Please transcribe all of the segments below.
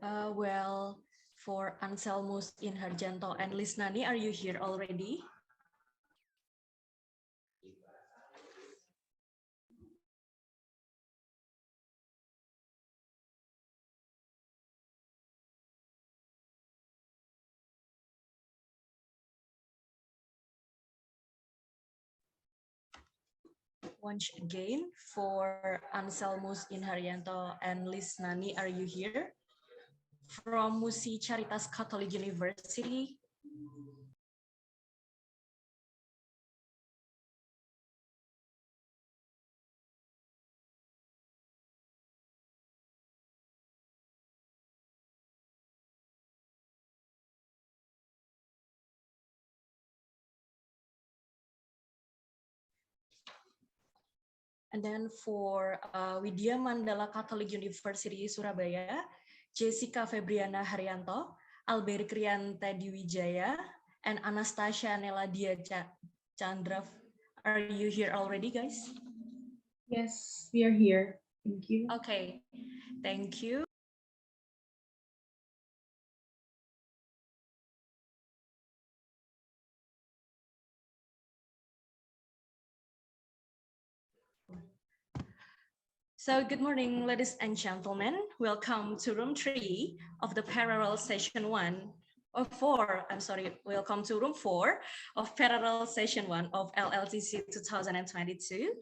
Well, for Anselmus Inharjanto and Lisnani, are you here already? Once again, for Anselmus Inharjanto and Lisnani, are you here? From Musi Charitas Catholic University. And then for Widya Mandala Catholic University Surabaya, Jessica Febriana Haryanto, Albert Krianta Diwijaya, and Anastasia Neladia Chandra. Are you here already, guys? Yes, we are here. Thank you. Okay, thank you. So good morning, ladies and gentlemen. Welcome to room 3 of the parallel session 1 of 4. I'm sorry, welcome to room 4 of parallel session 1 of LLTC 2022.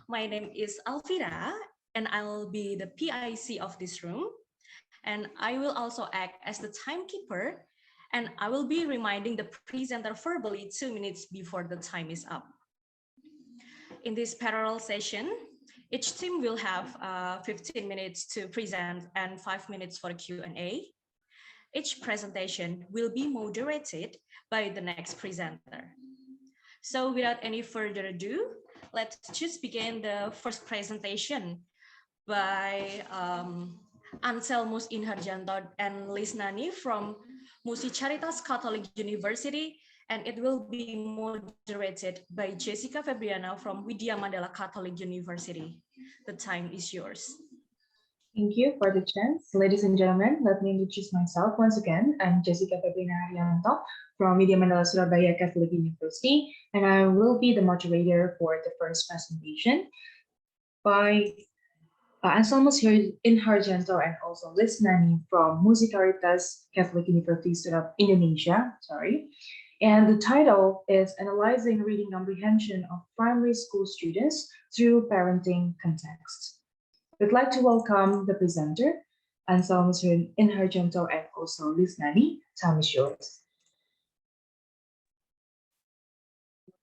My name is Alvira and I'll be the PIC of this room. And I will also act as the timekeeper and I will be reminding the presenter verbally 2 minutes before the time is up. In this parallel session, each team will have 15 minutes to present and 5 minutes for Q&A. Each presentation will be moderated by the next presenter. So without any further ado, let's just begin the first presentation by Anselmus Inharjanto and Lisnani from Musi Charitas Catholic University, and it will be moderated by Jessica Febriana from Widya Mandala Catholic University. The time is yours. Thank you for the chance. Ladies and gentlemen, let me introduce myself once again. I'm Jessica Febrina Haryanto from Widya Mandala Surabaya Catholic University, and I will be the moderator for the first presentation by Anselmus Inharjanto and also Liz Nani from Musikaritas Catholic University of Indonesia. And the title is Analyzing Reading Comprehension of Primary School Students Through Parenting Context. We'd like to welcome the presenter, Anselmus Inharjanto and also Liz Nani. Time is yours.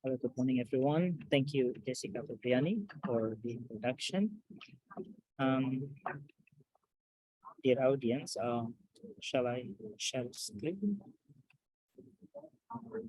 Hello, good morning, everyone. Thank you, Jessica Febriani, for the introduction. Dear audience, shall I share screen? Okay.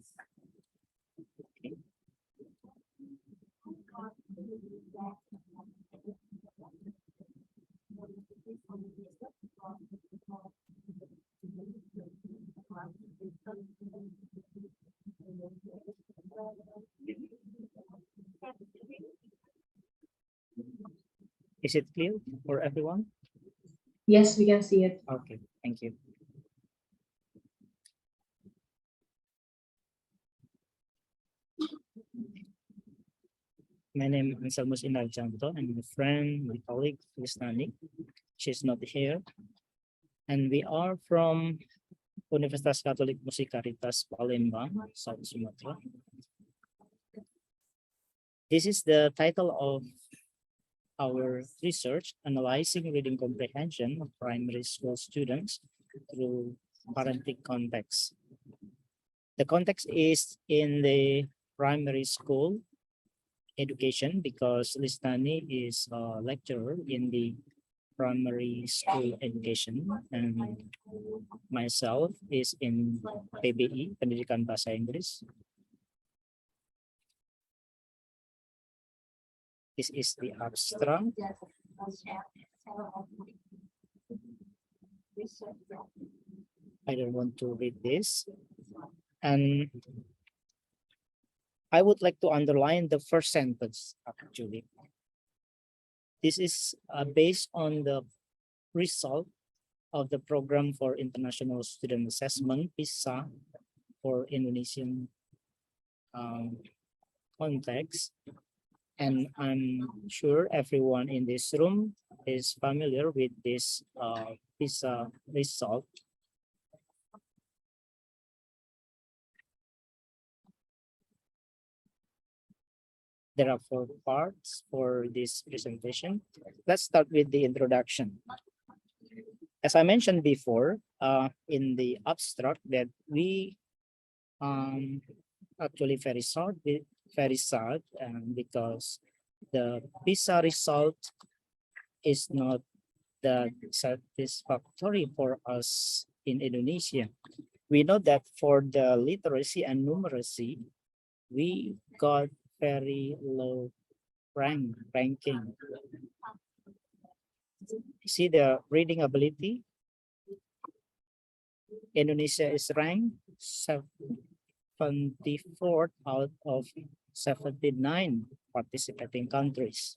Is it clear for everyone? Yes, we can see it. Okay, thank you. My name is Anselmus Inharjanto. I'm a friend, my colleague, Lisnani. She's not here. And we are from Universitas Katolik Musikaritas Palembang, South Sumatra. This is the title of our research, Analyzing Reading Comprehension of Primary School Students Through Parenting Context. The context is in the primary school education because Listani is a lecturer in the primary school education and myself is in PBI, Pendidikan Bahasa Inggris. This is the abstract. I don't want to read this. And I would like to underline the first sentence, actually. This is based on the result of the Program for International Student Assessment, PISA, for Indonesian context. And I'm sure everyone in this room is familiar with this PISA result. There are 4 parts for this presentation. Let's start with the introduction. As I mentioned before, in the abstract, that we actually very sad because the PISA result is not that satisfactory for us in Indonesia. We know that for the literacy and numeracy, we got very low ranking. See the reading ability. Indonesia is ranked 74th out of 79 participating countries.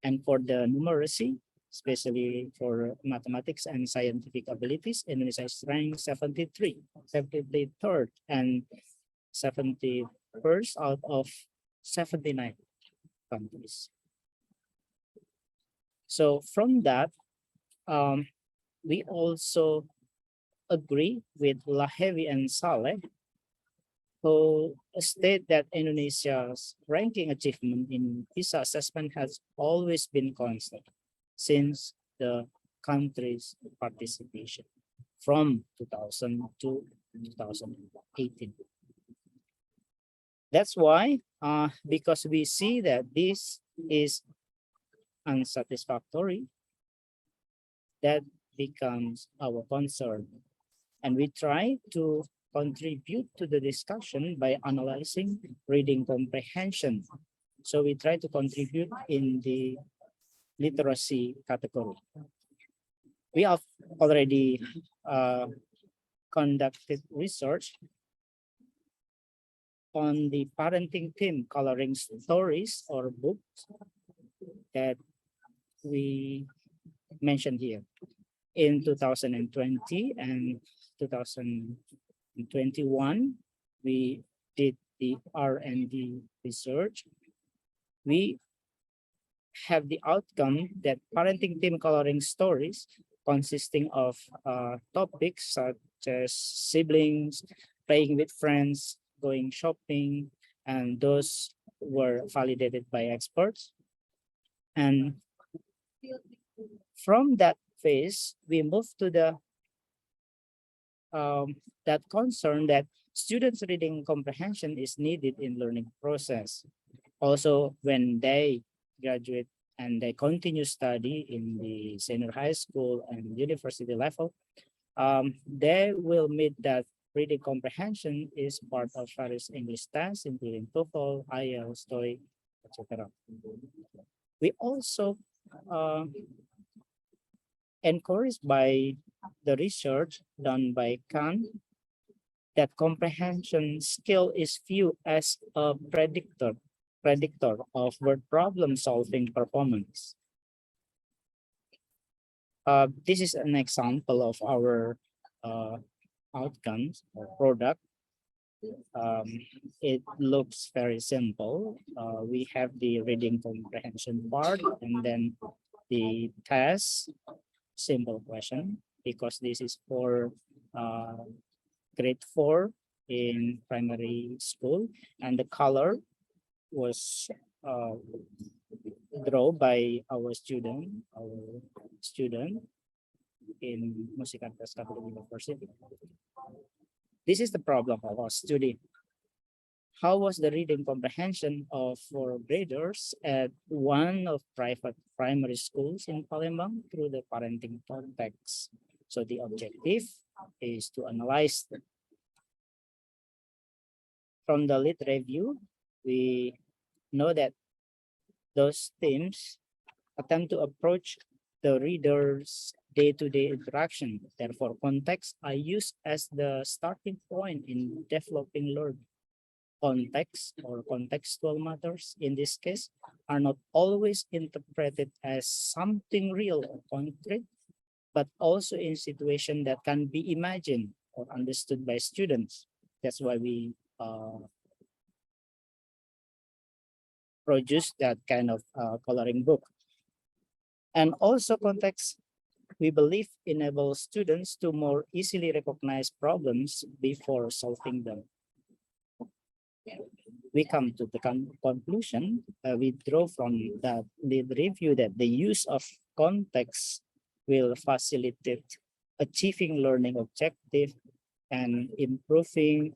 And for the numeracy, especially for mathematics and scientific abilities, Indonesia is ranked 73rd, and 71st out of 79 countries. So from that, we also agree with Lahevi and Saleh, who state that Indonesia's ranking achievement in PISA assessment has always been constant since the country's participation from 2000 to 2018. That's why, because we see that this is unsatisfactory, that becomes our concern. And we try to contribute to the discussion by analyzing reading comprehension. So we try to contribute in the literacy category. We have already conducted research on the parenting theme coloring stories or books that we mentioned here. In 2020 and 2021, we did the R&D research. We have the outcome that parenting theme coloring stories consisting of topics such as siblings, playing with friends, going shopping, and those were validated by experts. And from that phase, we move to the that concern that students' reading comprehension is needed in learning process. Also, when they graduate and they continue study in the senior high school and university level, they will meet that reading comprehension is part of various English tests, including TOEFL, IELTS, TOEIC, etc. We also encouraged by the research done by Khan that comprehension skill is viewed as a predictor of word problem solving performance. This is an example of our outcomes or product. It looks very simple. We have the reading comprehension part and then the test, simple question, because this is for grade 4 in primary school, and the color was drawn by our student in Musikantes Catholic University. This is the problem of our study. How was the reading comprehension of 4th graders at one of private primary schools in Palembang through the parenting context? So the objective is to analyze them. From the lit review, we know that those themes attempt to approach the reader's day-to-day interaction. Therefore, context are used as the starting point in developing learning. Context or contextual matters, in this case, are not always interpreted as something real or concrete, but also in situation that can be imagined or understood by students. That's why we produce that kind of coloring book. And also context, we believe, enables students to more easily recognize problems before solving them. We come to the conclusion, we draw from that the review that the use of context will facilitate achieving learning objective and improving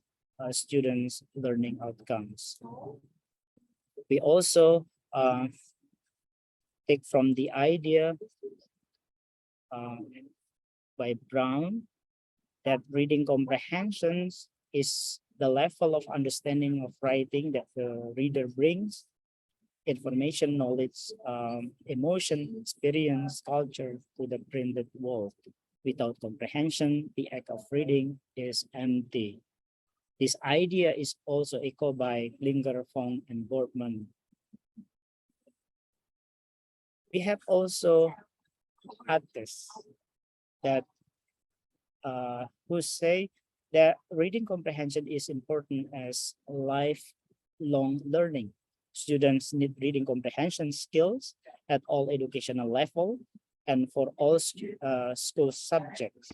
students' learning outcomes. We also take from the idea by Brown that reading comprehensions is the level of understanding of writing that the reader brings, information, knowledge, emotion, experience, culture to the printed world. Without comprehension, the act of reading is empty. This idea is also echoed by Klinger, Fong, and Boardman. We have also others that who say that reading comprehension is important as lifelong learning. Students need reading comprehension skills at all educational level and for all school subjects.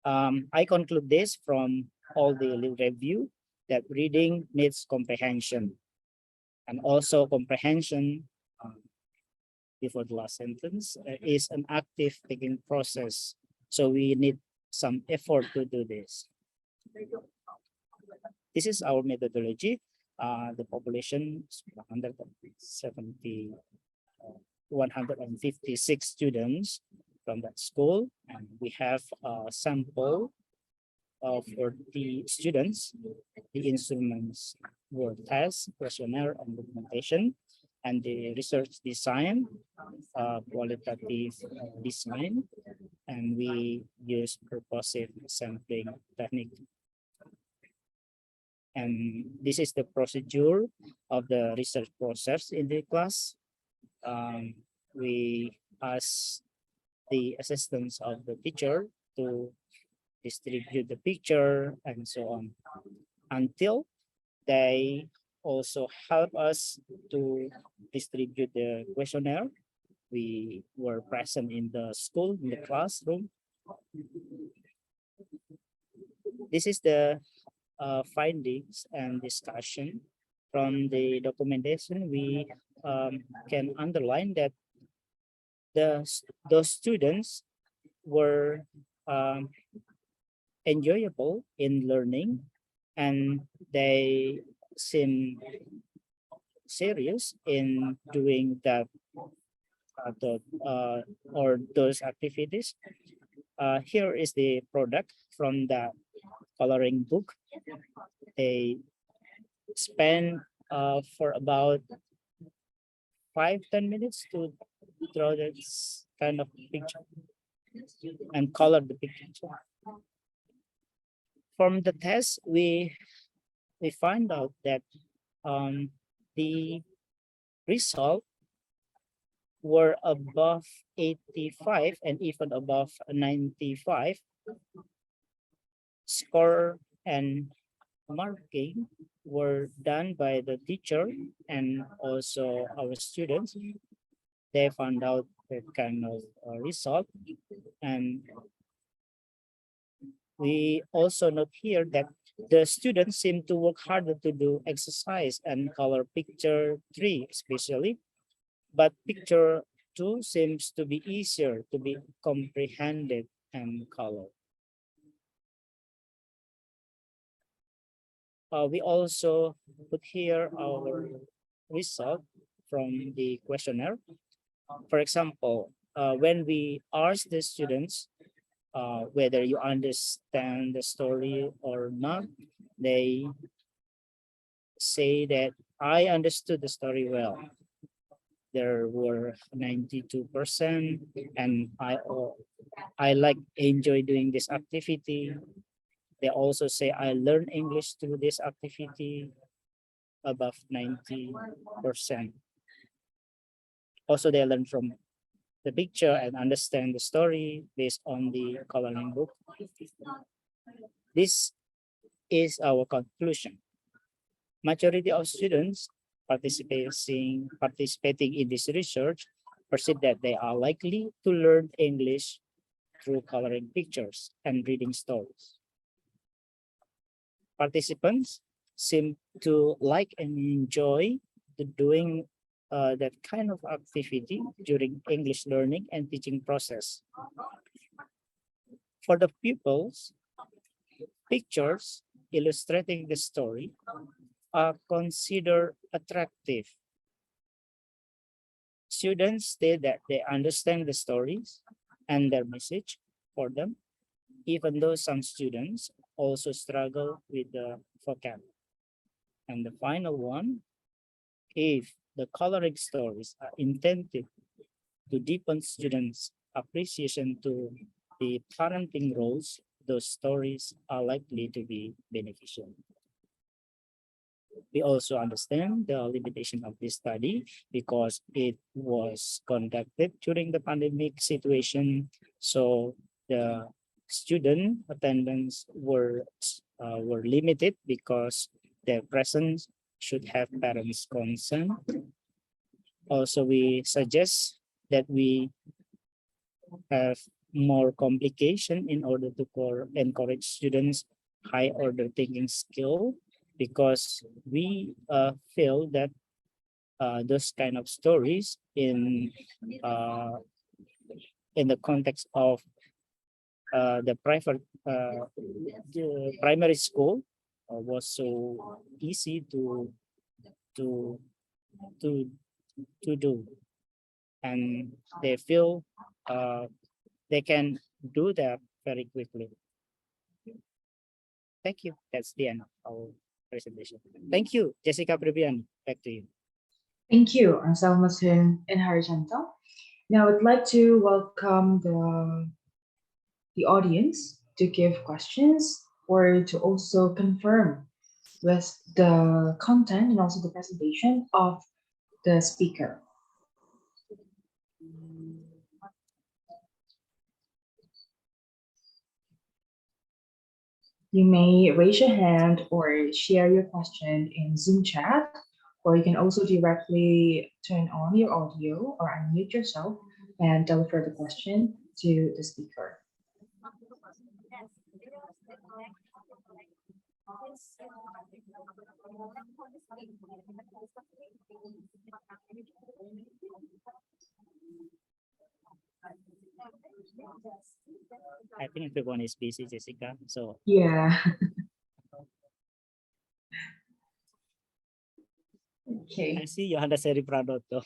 I conclude this from all the review that reading needs comprehension, and also comprehension before the last sentence is an active thinking process. So we need some effort to do this. This is our methodology. The population is 156 students from that school, and we have a sample for the students. The instruments were tests, questionnaire, and documentation, and the research design, qualitative design, and we use purposive sampling technique. And this is the procedure of the research process in the class. We ask the assistance of the teacher to distribute the picture and so on, until they also help us to distribute the questionnaire. We were present in the school, in the classroom. This is the findings and discussion from the documentation. We can underline that those students were enjoyable in learning, and they seem serious in doing that or those activities. Here is the product from the coloring book. They spend for about 5-10 minutes to draw this kind of picture and color the picture. From the test, we find out that the result were above 85 and even above 95. Score and marking were done by the teacher and also our students. They found out that kind of result, and we also note here that the students seem to work harder to do exercise and color picture 3 especially, but picture 2 seems to be easier to be comprehended and colored. We also put here our result from the questionnaire. For example, when we ask the students whether you understand the story or not, they say that I understood the story well. There were 92%, and I enjoy doing this activity. They also say I learn English through this activity, above 90%. Also, they learn from the picture and understand the story based on the coloring book. This is our conclusion. Majority of students participating in this research perceive that they are likely to learn English through coloring pictures and reading stories. Participants seem to like and enjoy doing that kind of activity during English learning and teaching process. For the pupils, pictures illustrating the story are considered attractive. Students state that they understand the stories and their message for them, even though some students also struggle with the vocab. And the final one, if the coloring stories are intended to deepen students' appreciation to the parenting roles, those stories are likely to be beneficial. We also understand the limitation of this study because it was conducted during the pandemic situation. So the student attendance were limited because their presence should have parents' consent. Also, we suggest that we have more complication in order to encourage students high order thinking skill, because we feel that those kind of stories in the context of the primary school was so easy to to to do, and they feel they can do that very quickly. Thank you. That's the end of our presentation. Thank you, Jessica Pribian. Back to you. Thank you, Salmasin and Harjanto. Now I'd like to welcome the audience to give questions or to also confirm with the content and also the presentation of the speaker. You may raise your hand or share your question in Zoom chat, or you can also directly turn on your audio or unmute yourself and deliver the question to the speaker. I think everyone is busy, Jessica. So Yeah. Okay. I see Yohanda Seri Pradoto.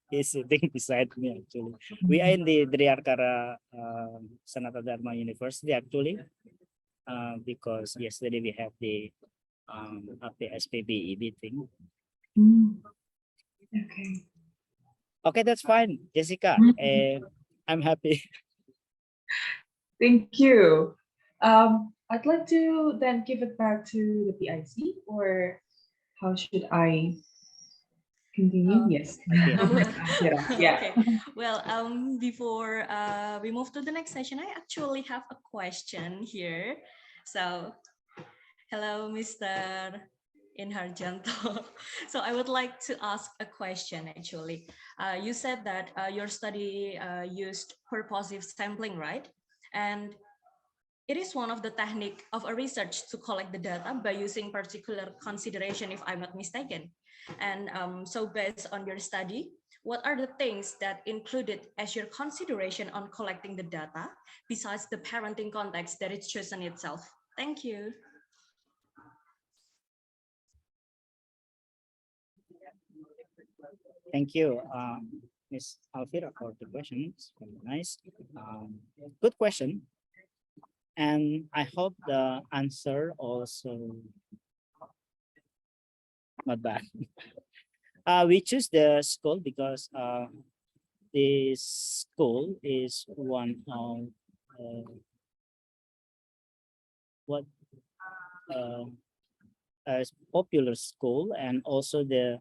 He's sitting beside me actually. We are in the Driarkara Sanata Dharma University actually, because yesterday we have the SPBE meeting. Okay. Okay, that's fine, Jessica. I'm happy. Thank you. I'd like to then give it back to the PIC, or how should I continue? Yes. Yeah. Okay. Well, before we move to the next session, I actually have a question here. So, hello, Mr. Inharjanto. So I would like to ask a question actually. You said that your study used purposive sampling, right? And it is one of the technique of a research to collect the data by using particular consideration, if I'm not mistaken. And so based on your study, what are the things that included as your consideration on collecting the data besides the parenting context that it's chosen itself? Thank you. Thank you, Ms. Alfira, for the questions. Very nice. Good question. And I hope the answer also not bad. We choose the school because this school is one of what a popular school, and also the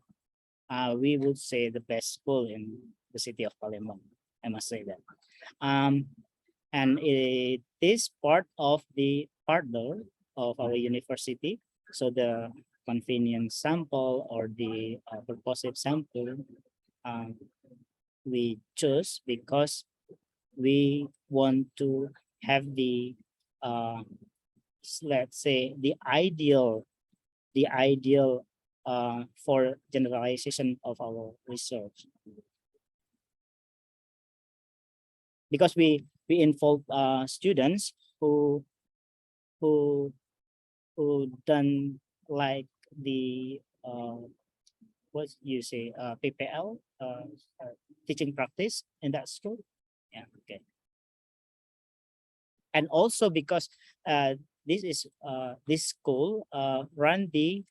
we would say the best school in the city of Palembang. I must say that. And it is part of the partner of our university. So the convenience sample or the purposive sample we chose because we want to have the let's say the ideal for generalization of our research, because we involve students who who done like the what you say PPL teaching practice in that school. Yeah, okay. And also because this school run the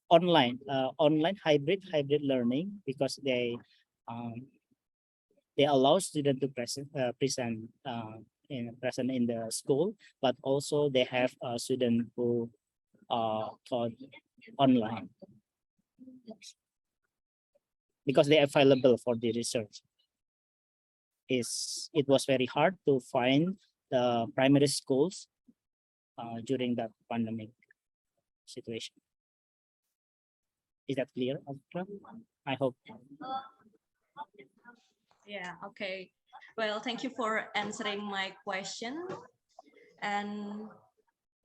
online hybrid learning, because they allow students to present in the school, but also they have a student who taught online because they are available for the research. It was very hard to find the primary schools during that pandemic situation. Is that clear, Afra? I hope. Yeah, okay. Well, thank you for answering my question. And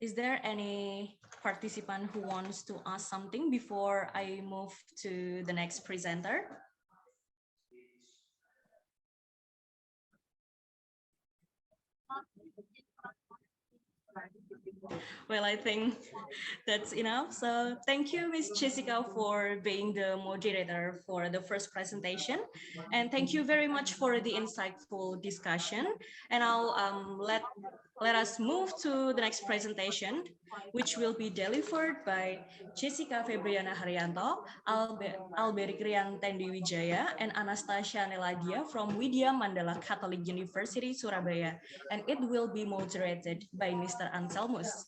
is there any participant who wants to ask something before I move to the next presenter? Well, I think that's enough. So thank you, Ms. Jessica, for being the moderator for the first presentation. And thank you very much for the insightful discussion. And I'll let us move to the next presentation, which will be delivered by Jessica Febriana Haryanto, Alberic Rian Tendi Wijaya, and Anastasia Neladia from Widya Mandala Catholic University, Surabaya. And it will be moderated by Mr. Anselmus.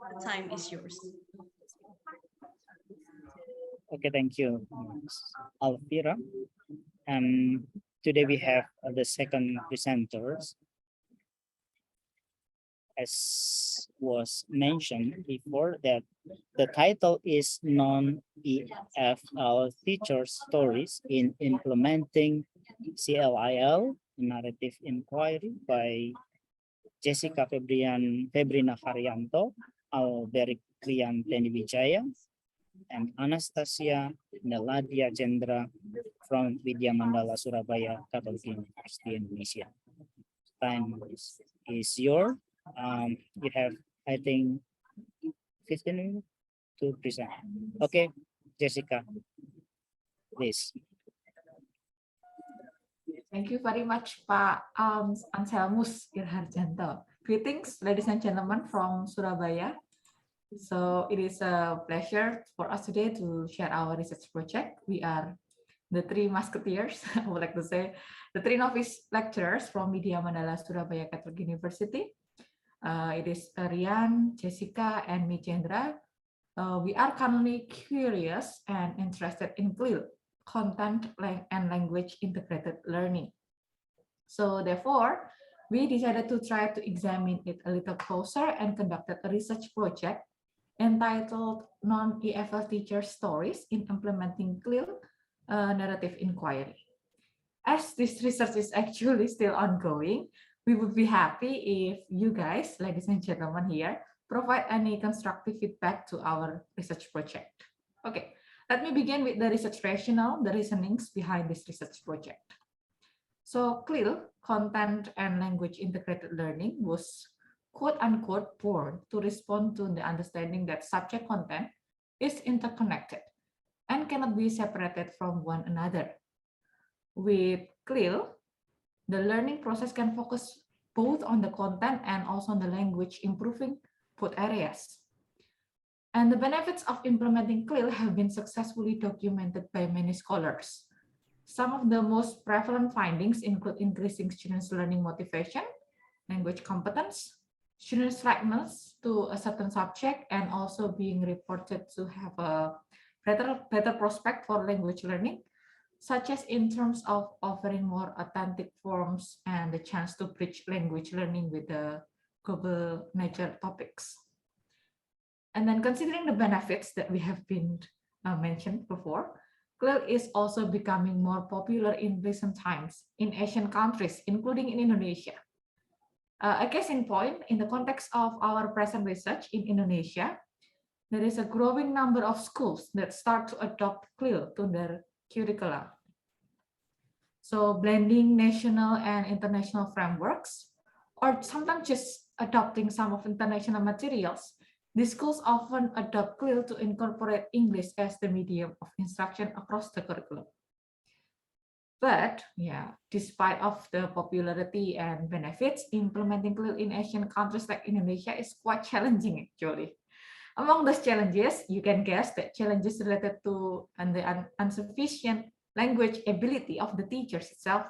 The time is yours. Okay, thank you, Alvira. And today we have the second presenters. As was mentioned before, that the title is Non-EFL Teacher Stories in Implementing CLIL Narrative Inquiry by Jessica Febrina Haryanto, Alberic Rian Tendi Wijaya, and Anastasia Neladia Cendra from Widya Mandala Surabaya Catholic University Indonesia. Time is yours. You have, I think, 15 minutes to present. Okay, Jessica, please. Thank you very much, Pak Anselmus Irharjanto. Greetings, ladies and gentlemen from Surabaya. So it is a pleasure for us today to share our research project. We are the three musketeers, I would like to say, the three novice lecturers from Widya Mandala Surabaya Catholic University. It is Rian, Jessica, and me, Cendra. We are currently curious and interested in CLIL, content and language integrated learning. So therefore, we decided to try to examine it a little closer and conducted a research project entitled Non-EFL Teacher Stories in Implementing CLIL Narrative Inquiry. As this research is actually still ongoing, we would be happy if you guys, ladies and gentlemen here, provide any constructive feedback to our research project. Okay, let me begin with the research rationale, the reasonings behind this research project. So CLIL, Content and Language Integrated Learning, was quote-unquote born to respond to the understanding that subject content is interconnected and cannot be separated from one another. With CLIL, the learning process can focus both on the content and also on the language, improving both areas. And the benefits of implementing CLIL have been successfully documented by many scholars. Some of the most prevalent findings include increasing students' learning motivation, language competence, students' likeness to a certain subject, and also being reported to have a better prospect for language learning, such as in terms of offering more authentic forms and the chance to bridge language learning with the global nature topics. And then considering the benefits that we have been mentioned before, CLIL is also becoming more popular in recent times in Asian countries, including in Indonesia. A case in point, in the context of our present research in Indonesia, there is a growing number of schools that start to adopt CLIL to their curricula. So blending national and international frameworks, or sometimes just adopting some of international materials, these schools often adopt CLIL to incorporate English as the medium of instruction across the curriculum. But yeah, despite of the popularity and benefits, implementing CLIL in Asian countries like Indonesia is quite challenging actually. Among those challenges, you can guess that challenges related to the insufficient language ability of the teachers itself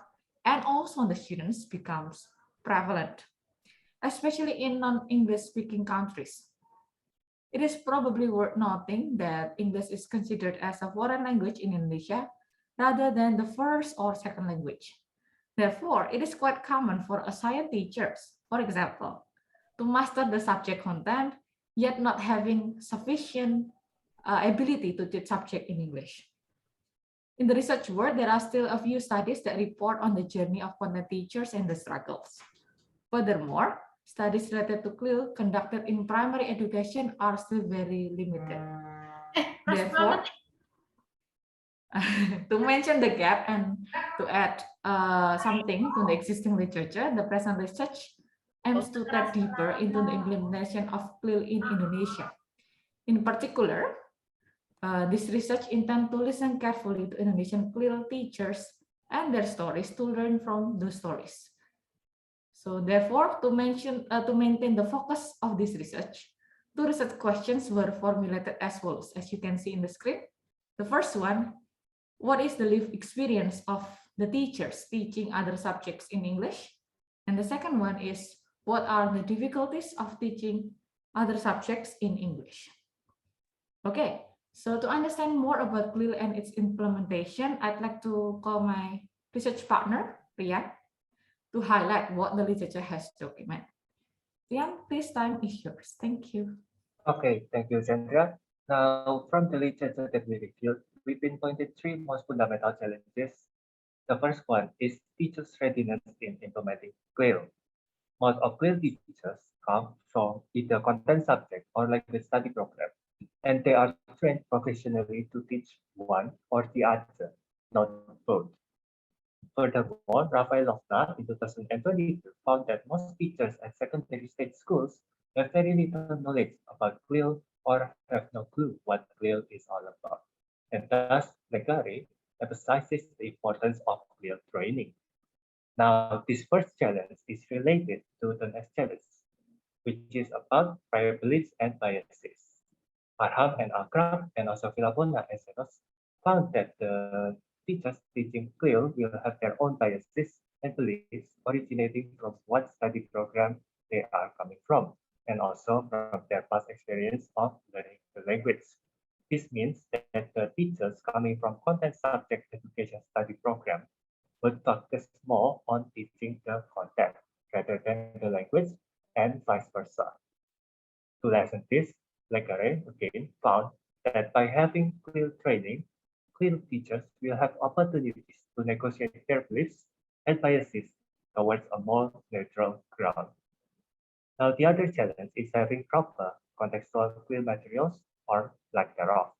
and also the students becomes prevalent, especially in non-English speaking countries. It is probably worth noting that English is considered as a foreign language in Indonesia rather than the first or second language. Therefore, it is quite common for assigned teachers, for example, to master the subject content, yet not having sufficient ability to teach subject in English. In the research world, there are still a few studies that report on the journey of content teachers and the struggles. Furthermore, studies related to CLIL conducted in primary education are still very limited. Therefore, to mention the gap and to add something to the existing literature, the present research aims to tap deeper into the implementation of CLIL in Indonesia. In particular, this research intends to listen carefully to Indonesian CLIL teachers and their stories to learn from those stories. So therefore, to maintain the focus of this research, two research questions were formulated as follows, as you can see in the screen. The first one, what is the lived experience of the teachers teaching other subjects in English? And the second one is, what are the difficulties of teaching other subjects in English? Okay, so to understand more about CLIL and its implementation, I'd like to call my research partner, Rian, to highlight what the literature has documented. Rian, this time is yours. Thank you. Okay, thank you, Sandra. Now, from the literature that we reviewed, we pinpointed three most fundamental challenges. The first one is teachers' readiness in implementing CLIL. Most of CLIL teachers come from either content subject or language study program, and they are trained professionally to teach one or the other, not both. Furthermore, Rafael Lovna in 2022 found that most teachers at secondary state schools have very little knowledge about CLIL or have no clue what CLIL is all about. And thus, Legare emphasizes the importance of CLIL training. Now, this first challenge is related to the next challenge, which is about prior beliefs and biases. Arham and Akram and also Vilabona and Senos found that the teachers teaching CLIL will have their own biases and beliefs originating from what study program they are coming from, and also from their past experience of learning the language. This means that the teachers coming from content subject education study program will focus more on teaching the content rather than the language and vice versa. To lessen this, Legare again found that by having CLIL training, CLIL teachers will have opportunities to negotiate their beliefs and biases towards a more neutral ground. Now, the other challenge is having proper contextual CLIL materials or lack thereof.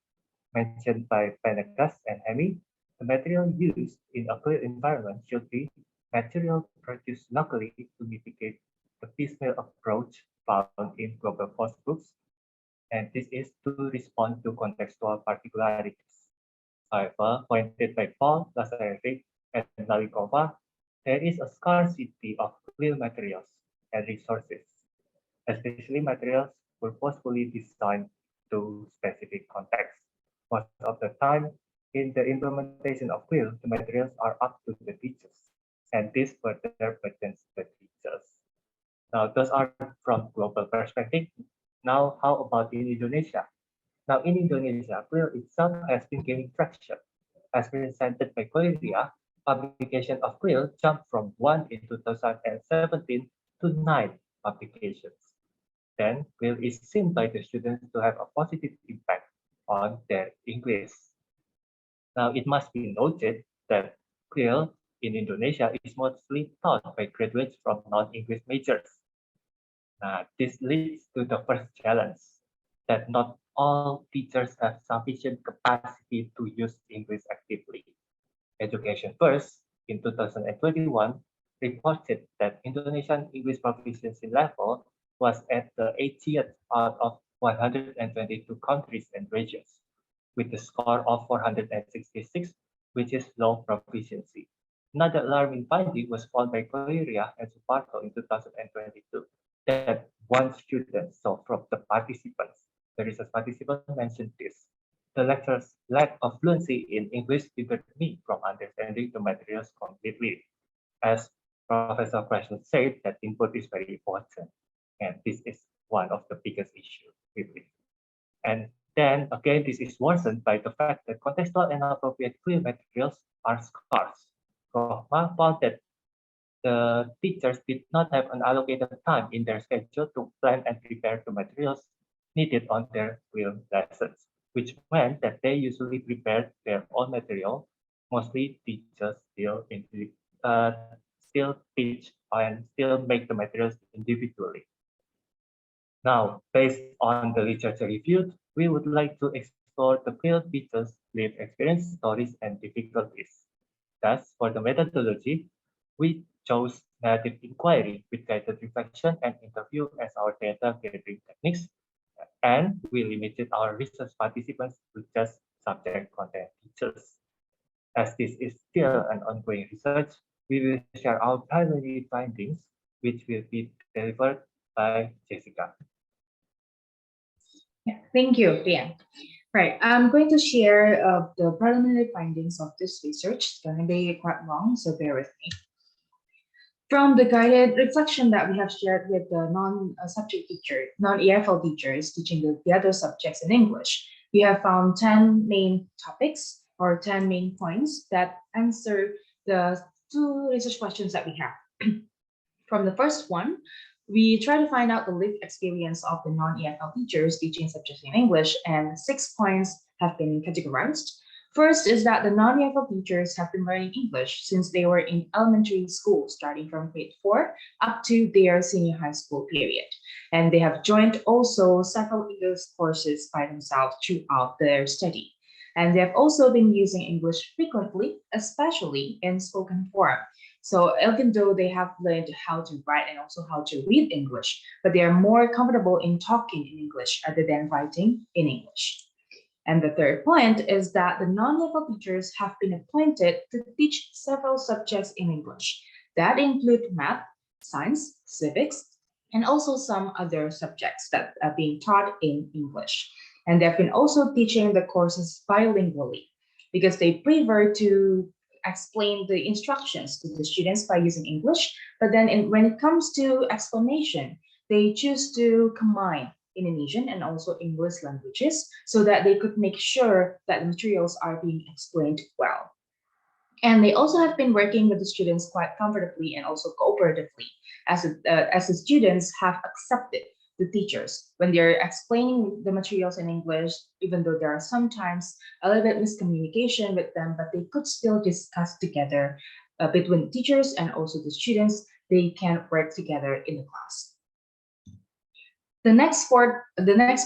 Mentioned by Penegas and Hemi, the material used in a CLIL environment should be material produced locally to mitigate the piecemeal approach found in global course books, and this is to respond to contextual particularities. However, pointed by Paul, Lazarevic, and Nalikova, there is a scarcity of CLIL materials and resources, especially materials purposefully designed to specific contexts. Most of the time, in the implementation of CLIL, the materials are up to the teachers, and this further burdens the teachers. Now, those are from global perspective. Now, how about in Indonesia? Now, in Indonesia, Quill itself has been gaining traction. As presented by Korea, publication of Quill jumped from 1 in 2017 to 9 publications. Then, Quill is seen by the students to have a positive impact on their English. Now, it must be noted that Quill in Indonesia is mostly taught by graduates from non-English majors. This leads to the first challenge, that not all teachers have sufficient capacity to use English actively. Education First in 2021 reported that Indonesian English proficiency level was at the 80th out of 122 countries and regions, with a score of 466, which is low proficiency. Another alarming finding was found by Korea and Suparto in 2022, that one student saw from the participants, the research participant mentioned this. The lecturer's lack of fluency in English hindered me from understanding the materials completely. As Professor Krashen said, that input is very important, and this is one of the biggest issues we believe. And then again, this is worsened by the fact that contextual and appropriate Quill materials are scarce. Rohma found that the teachers did not have an allocated time in their schedule to plan and prepare the materials needed on their Quill lessons, which meant that they usually prepared their own material. Mostly teachers still teach and still make the materials individually. Now, based on the literature reviewed, we would like to explore the Quill teachers' lived experience, stories, and difficulties. Thus, for the methodology, we chose narrative inquiry with guided reflection and interview as our data gathering techniques, and we limited our research participants to just subject content teachers. As this is still an ongoing research, we will share our primary findings, which will be delivered by Jessica. Yeah, thank you, Rian. Right, I'm going to share the preliminary findings of this research. It's going to be quite long, so bear with me. From the guided reflection that we have shared with the non-subject teacher, non-EFL teachers teaching the other subjects in English, we have found 10 main topics or 10 main points that answer the two research questions that we have. From the first one, we try to find out the lived experience of the non-EFL teachers teaching subjects in English, and 6 points have been categorized. First is that the non-EFL teachers have been learning English since they were in elementary school, starting from grade 4 up to their senior high school period. And they have joined also several English courses by themselves throughout their study. And they have also been using English frequently, especially in spoken form. So even though they have learned how to write and also how to read English, but they are more comfortable in talking in English other than writing in English. And the third point is that the non-EFL teachers have been appointed to teach several subjects in English. That include math, science, civics, and also some other subjects that are being taught in English. And they've been also teaching the courses bilingually because they prefer to explain the instructions to the students by using English, but then when it comes to explanation, they choose to combine Indonesian and also English languages so that they could make sure that the materials are being explained well. And they also have been working with the students quite comfortably and also cooperatively, as the students have accepted the teachers when they're explaining the materials in English, even though there are sometimes a little bit miscommunication with them, but they could still discuss together between teachers and also the students. They can work together in the class. The next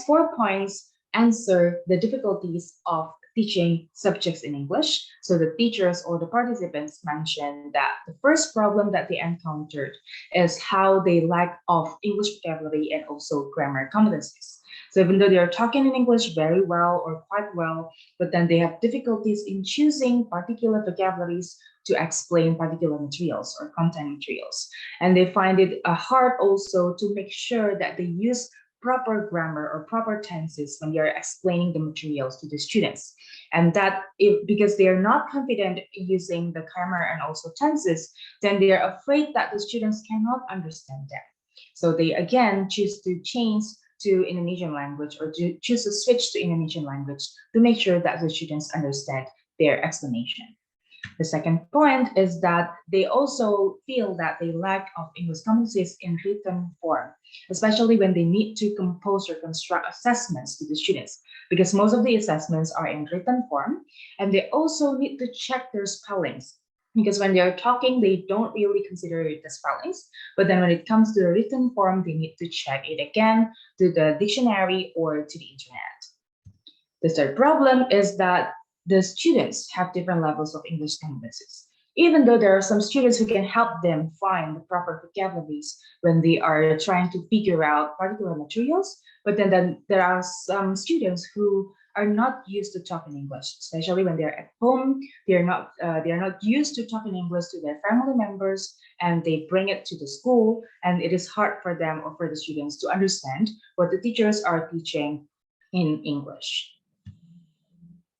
four points answer the difficulties of teaching subjects in English. So the teachers or the participants mentioned that the first problem that they encountered is how they lack of English vocabulary and also grammar competencies. So even though they are talking in English very well or quite well, but then they have difficulties in choosing particular vocabularies to explain particular materials or content materials. And they find it hard also to make sure that they use proper grammar or proper tenses when you're explaining the materials to the students. And that because they are not confident using the grammar and also tenses, then they are afraid that the students cannot understand them. So they again choose to change to Indonesian language or to choose to switch to Indonesian language to make sure that the students understand their explanation. The second point is that they also feel that they lack of English competencies in written form, especially when they need to compose or construct assessments to the students, because most of the assessments are in written form, and they also need to check their spellings. Because when they're talking, they don't really consider it the spellings, but then when it comes to the written form, they need to check it again to the dictionary or to the internet. The third problem is that the students have different levels of English competencies. Even though there are some students who can help them find the proper vocabularies when they are trying to figure out particular materials, but then there are some students who are not used to talking English, especially when they're at home. They are not used to talking English to their family members, and they bring it to the school, and it is hard for them or for the students to understand what the teachers are teaching in English.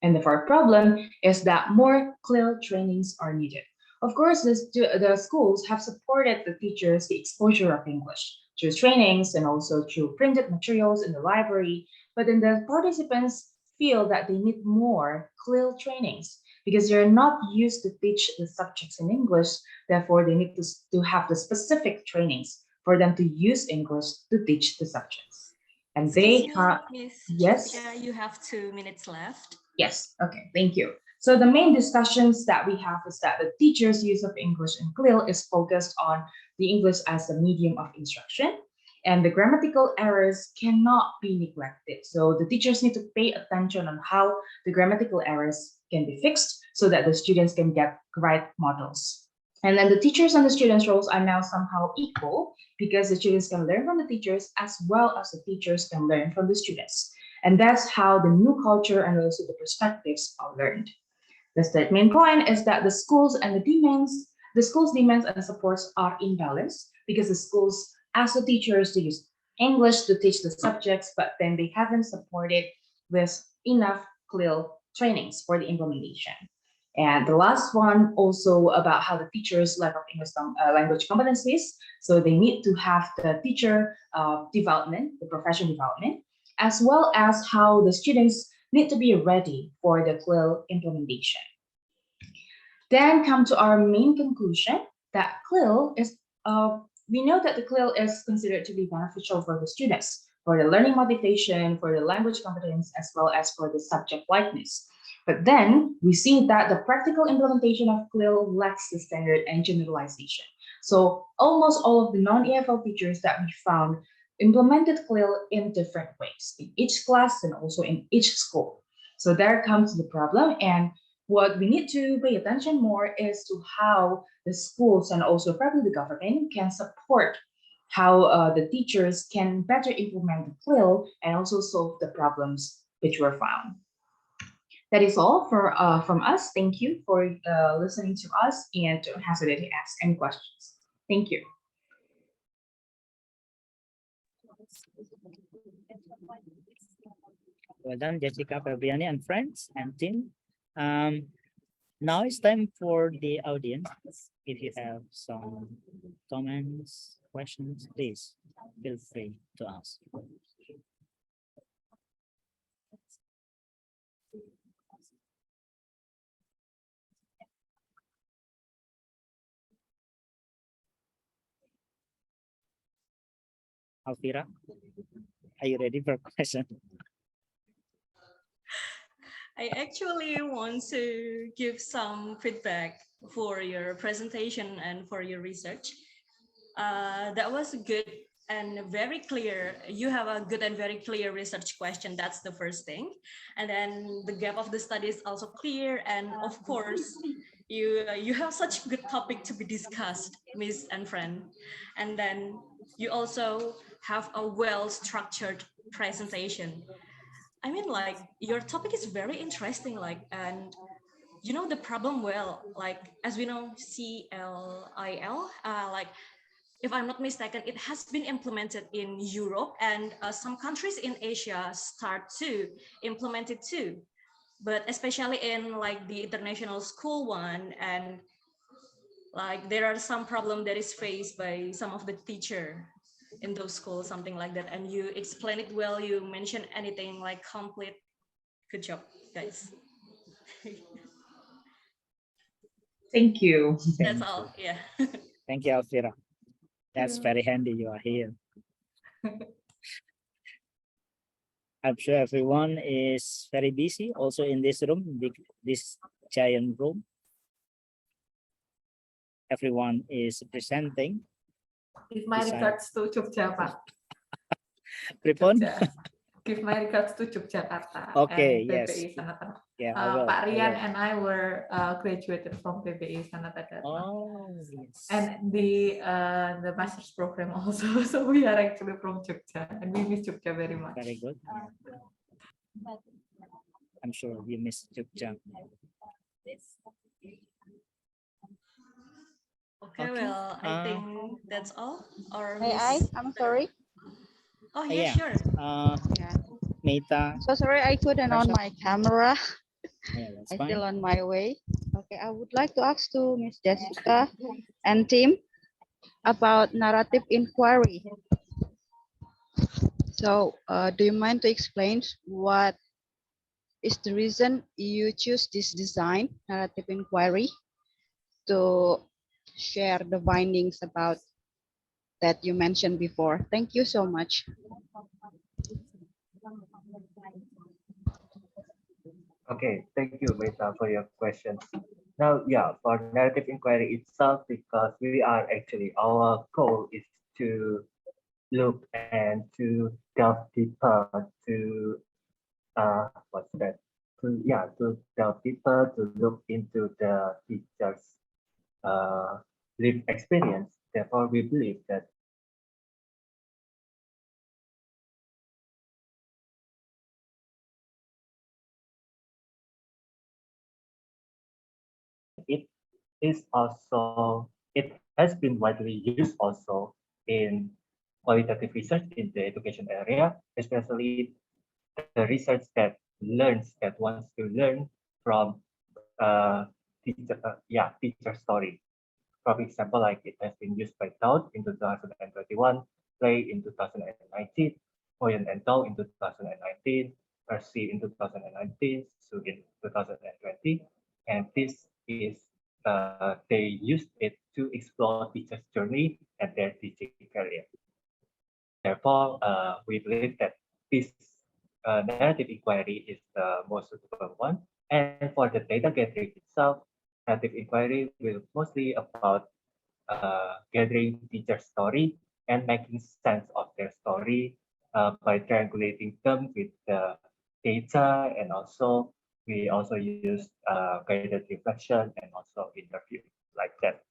And the fourth problem is that more CLIL trainings are needed. Of course, the schools have supported the teachers the exposure of English through trainings and also through printed materials in the library, but then the participants feel that they need more CLIL trainings because they're not used to teach the subjects in English. Therefore, they need to have the specific trainings for them to use English to teach the subjects. And they have, Miss yes. Jessica, you have 2 minutes left. Yes, okay, thank you. So the main discussions that we have is that the teacher's use of English in CLIL is focused on the English as a medium of instruction, and the grammatical errors cannot be neglected. So the teachers need to pay attention on how the grammatical errors can be fixed so that the students can get right models. And then the teachers and the students' roles are now somehow equal because the students can learn from the teachers as well as the teachers can learn from the students. And that's how the new culture and also the perspectives are learned. The third main point is that the schools demands and supports are imbalanced because the schools ask the teachers to use English to teach the subjects, but then they haven't supported with enough CLIL trainings for the implementation. And the last one also about how the teachers lack of English language competencies. So they need to have the teacher development, the professional development, as well as how the students need to be ready for the CLIL implementation. Then come to our main conclusion that CLIL is, we know that the CLIL is considered to be beneficial for the students, for the learning motivation, for the language competence, as well as for the subject likeness. But then we see that the practical implementation of CLIL lacks the standard and generalization. So almost all of the non-EFL teachers that we found implemented CLIL in different ways, in each class and also in each school. So there comes the problem, and what we need to pay attention more is to how the schools and also probably the government can support how the teachers can better implement the CLIL and also solve the problems which were found. That is all from us. Thank you for listening to us, and don't hesitate to ask any questions. Thank you. Well done, Jessica, Febriani, and friends and team. Now it's time for the audience. If you have some comments, questions, please feel free to ask. Alfira, are you ready for a question? I actually want to give some feedback for your presentation and for your research. That was good and very clear. You have a good and very clear research question. That's the first thing. And then the gap of the study is also clear. And of course, you have such good topic to be discussed, Miss and friend. And then you also have a well-structured presentation. I mean, like, your topic is very interesting, like, and you know the problem well, like, as we know, CLIL, like, if I'm not mistaken, it has been implemented in Europe, and some countries in Asia start to implement it too. But especially in like the international school one, and like there are some problem that is faced by some of the teacher. in those schools, something like that. And you explain it well. You mention anything like complete. Good job, guys. Thank you. That's Thank all. you. Yeah. Thank you, Alfira. That's very handy you are here. I'm sure everyone is very busy also in this room, this giant room. Everyone is presenting. Give my Design. regards to Jogja, Pak. Pripon? Jogja. Give my regards to Yogyakarta Okay, and yes. PBI Sanata. Yeah, I will. Pak I Rian will. and I were graduated from PBI Sanata Dharma. Oh, yes. And the master's program also. So we are actually from Jogja and we miss Jogja very much. Very good. I'm sure you miss Jogja. Okay, Okay, well, I think that's all. Or May I? Miss- I'm sorry. Oh yeah, yeah. sure. Yeah. Meita. So sorry, I couldn't on Pressure. my camera. Yeah, that's I'm fine. still on my way. Okay, I would like to ask to Miss Jessica and team about narrative inquiry. So, do you mind to explain what is the reason you choose this design, narrative inquiry, to share the findings about that you mentioned before? Thank you so much. Okay, thank you, Meta, for your questions. Now, yeah, for narrative inquiry itself, because we are actually, our goal is to look and to delve deeper to, what's that? To delve deeper, to look into the teacher's lived experience. Therefore, we believe that it is also, it has been widely used also in qualitative research in the education area, especially the research that learns, that wants to learn from teacher story. For example, like it has been used by Dowd in 2021, Play in 2019, Hoyen and Tao in 2019, Percy in 2019, Su in 2020, and this is they used it to explore teachers' journey and their teaching career. Therefore, we believe that this narrative inquiry is the most suitable one. And for the data gathering itself, narrative inquiry will mostly about gathering teacher story and making sense of their story by triangulating them with the data, and also we also use guided reflection and also interview like that.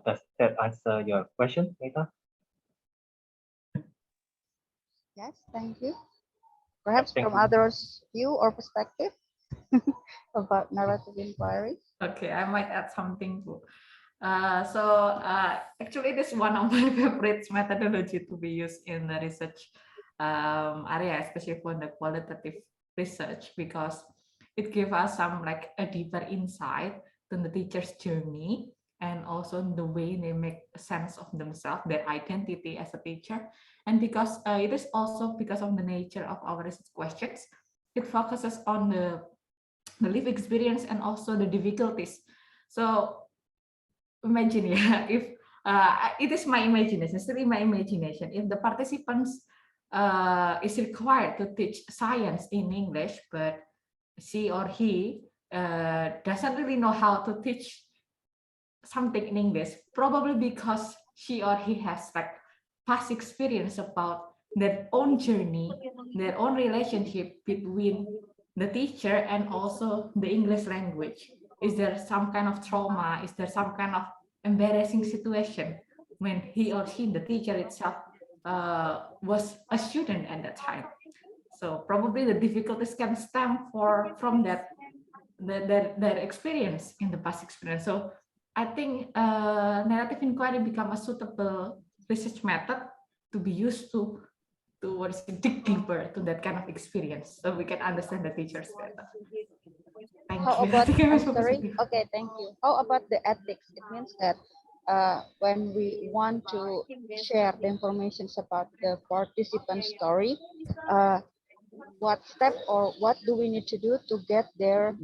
Does that answer your question, Meta? Yes, thank you. Perhaps Thank from you. others' view or perspective about narrative inquiry. Okay, I might add something too. Actually, this is one of my favorite methodology to be used in the research area, especially for the qualitative research, because it gives us some like a deeper insight to the teacher's journey and also the way they make sense of themselves, their identity as a teacher. And because it is also because of the nature of our research questions, it focuses on the lived experience and also the difficulties. So imagine, yeah, if it is my imagination, still my imagination, if the participants is required to teach science in English, but she or he doesn't really know how to teach something in English, probably because she or he has like past experience about their own journey, their own relationship between the teacher and also the English language. Is there some kind of trauma? Is there some kind of embarrassing situation when he or she, the teacher itself, was a student at that time? So probably the difficulties can stem from that their experience in the past experience. So I think narrative inquiry become a suitable research method to be used to towards dig deeper to that kind of experience, so we can understand the teachers better. Thank How you. about, I think I was I'm sorry. focusing. Okay, thank you. How about the ethics? It means that when we want to share the information about the participant story, what step or what do we need to do to get their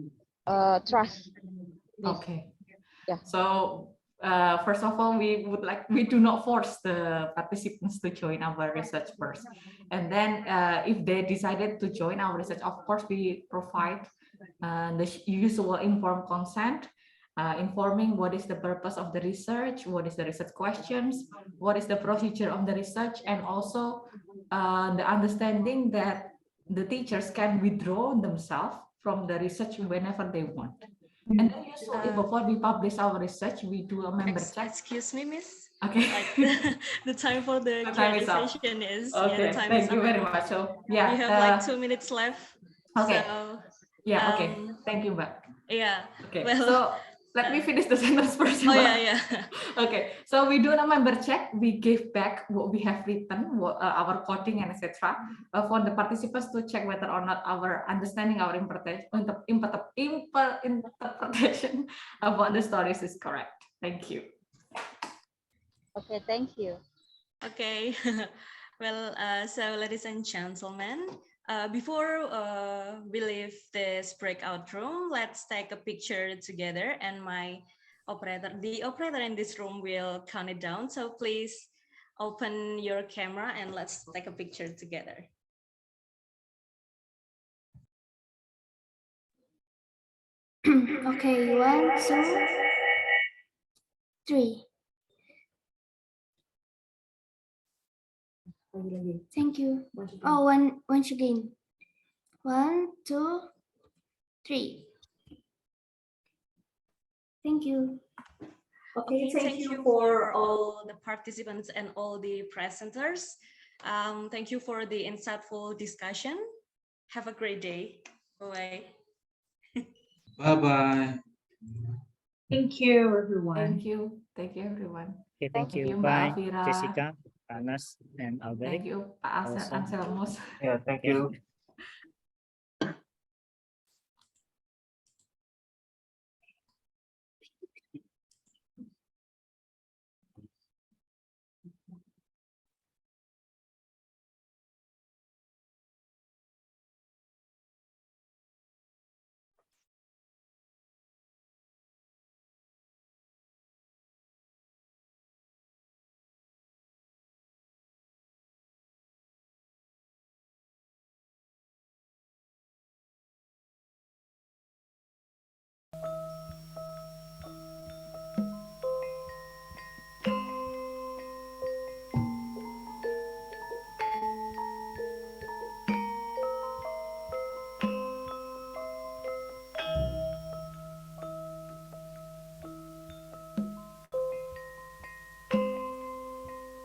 trust? Miss? Okay. Yeah. So first of all, we do not force the participants to join our research first. And then if they decided to join our research, of course, we provide the usual informed consent, informing what is the purpose of the research, what is the research questions, what is the procedure of the research, and also the understanding that the teachers can withdraw themselves from the research whenever they want. And then usually before we publish our research, we do a member check. Excuse me, Miss. Okay. Like the time for the time is up. session is. Okay. Yeah, the time Thank is you up. very much. So yeah, We have like 2 minutes left. Okay. So, yeah. Okay. Thank you, Mbak. Yeah. Okay. Well, so let me finish the sentence first. Oh Mbak. yeah. Okay. So we do a member check. We give back what we have written, our coding and etc. For the participants to check whether or not our understanding, our interpretation about the stories is correct. Thank you. Okay, thank you. Okay. Well, so ladies and gentlemen, before we leave this breakout room, let's take a picture together, and the operator in this room will count it down. So please open your camera and let's take a picture together. Okay, 1, 2, 3. Thank you. Oh, once again. 1, 2, 3. Thank you. Okay, thank you for all the participants and all the presenters. Thank you for the insightful discussion. Have a great day. Bye. Bye-bye. Thank you, everyone. Thank you. Thank you, everyone. Okay, thank you. Mbak Bye, Afira. Jessica, Anas, and Alberic. Thank you, Pak Also. Anselmus. Yeah, thank you.